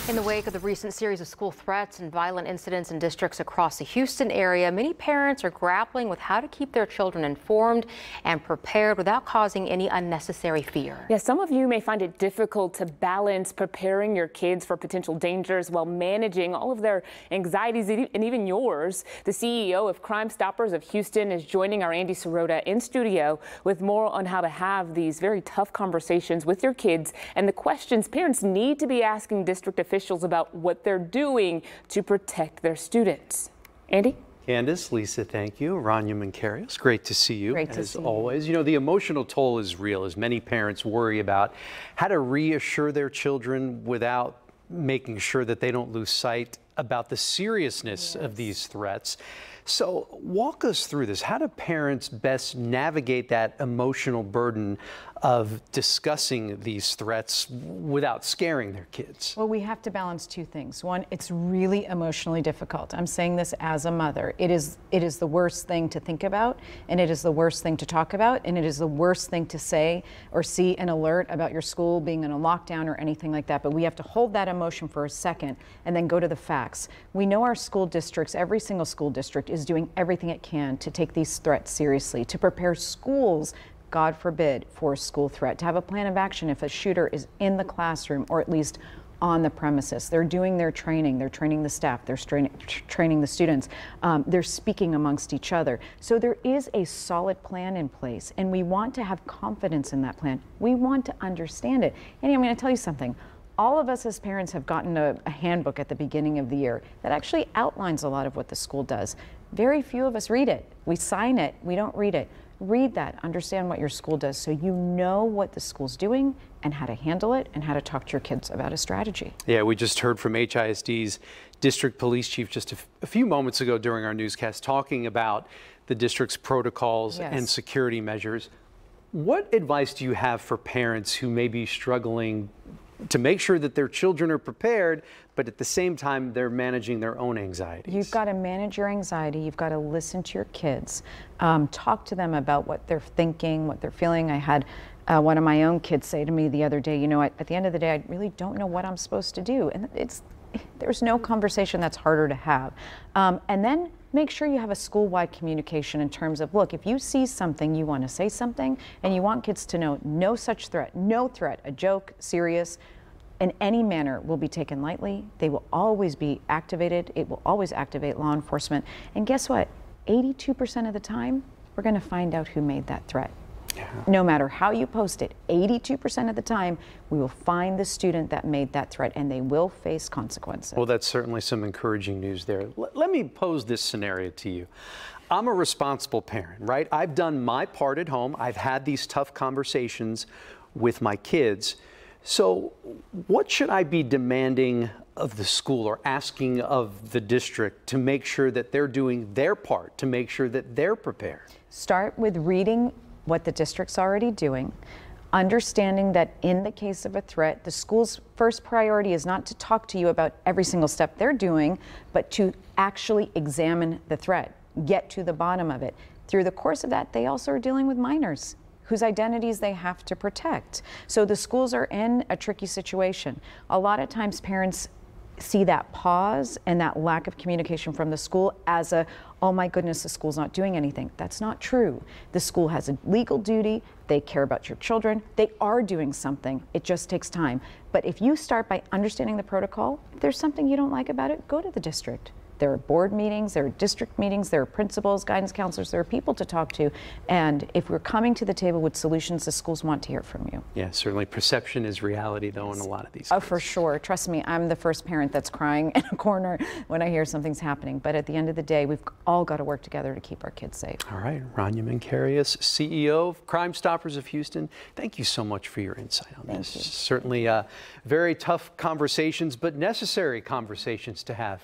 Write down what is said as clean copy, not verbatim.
In the wake of the recent series of school threats and violent incidents in districts across the Houston area, many parents are grappling with how to keep their children informed and prepared without causing any unnecessary fear. Yeah, some of you may find it difficult to balance preparing your kids for potential dangers while managing all of their anxieties and even yours. The CEO of Crime Stoppers of Houston is joining our Andy Sirota in studio with more on how to have these very tough conversations with your kids and the questions parents need to be asking district officials about what they're doing to protect their students. Andy? Candace, Lisa, thank you. Rania Mancarius, great to see you. Great to as see always. You know, the emotional toll is real as many parents worry about how to reassure their children without making sure that they don't lose sight about the seriousness of these threats. So walk us through this. How do parents best navigate that emotional burden of discussing these threats without scaring their kids? Well, we have to balance two things. One, it's really emotionally difficult. I'm saying this as a mother. It is the worst thing to think about, and it is the worst thing to talk about, and it is the worst thing to say or see an alert about your school being in a lockdown or anything like that. But we have to hold that emotion for a second and then go to the facts. We know our school districts, every single school district is doing everything it can to take these threats seriously, to prepare schools, God forbid, for a school threat, to have a plan of action if a shooter is in the classroom or at least on the premises. They're doing their training, they're training the staff, they're training the students, they're speaking amongst each other. So there is a solid plan in place, and we want to have confidence in that plan. We want to understand it. And I'm going to tell you something. All of us as parents have gotten a handbook at the beginning of the year that actually outlines a lot of what the school does. Very few of us read it. We sign it, we don't read it. Read that, understand what your school does so you know what the school's doing and how to handle it and how to talk to your kids about a strategy. Yeah, we just heard from HISD's district police chief just a few moments ago during our newscast talking about the district's protocols and security measures. What advice do you have for parents who may be struggling to make sure that their children are prepared, but at the same time, they're managing their own anxieties? You've got to manage your anxiety. You've got to listen to your kids. Talk to them about what they're thinking, what they're feeling. I had one of my own kids say to me the other day, you know, at the end of the day, I really don't know what I'm supposed to do. And there's no conversation that's harder to have. And then make sure you have a school-wide communication in terms of, look, if you see something, you want to say something, and you want kids to know no such threat, no threat, a joke, serious, in any manner will be taken lightly. They will always be activated. It will always activate law enforcement. And guess what? 82% of the time, we're going to find out who made that threat. Yeah. No matter how you post it, 82% of the time, we will find the student that made that threat, and they will face consequences. Well, that's certainly some encouraging news there. Let me pose this scenario to you. I'm a responsible parent, right? I've done my part at home. I've had these tough conversations with my kids. So what should I be demanding of the school or asking of the district to make sure that they're doing their part, to make sure that they're prepared? Start with reading what the district's already doing, understanding that in the case of a threat, the school's first priority is not to talk to you about every single step they're doing, but to actually examine the threat, get to the bottom of it. Through the course of that, they also are dealing with minors whose identities they have to protect. So the schools are in a tricky situation. A lot of times parents see that pause and that lack of communication from the school as a, oh my goodness, the school's not doing anything. That's not true. The school has a legal duty. They care about your children. They are doing something. It just takes time. But if you start by understanding the protocol, if there's something you don't like about it, go to the district. There are board meetings, there are district meetings, there are principals, guidance counselors, there are people to talk to. And if we're coming to the table with solutions, the schools want to hear from you. Yeah, certainly perception is reality, though, in a lot of these cases. Oh, for sure. Trust me, I'm the first parent that's crying in a corner when I hear something's happening. But at the end of the day, we've all got to work together to keep our kids safe. All right, Rania Mancarius, CEO of Crime Stoppers of Houston, thank you so much for your insight on this. Certainly very tough conversations, but necessary conversations to have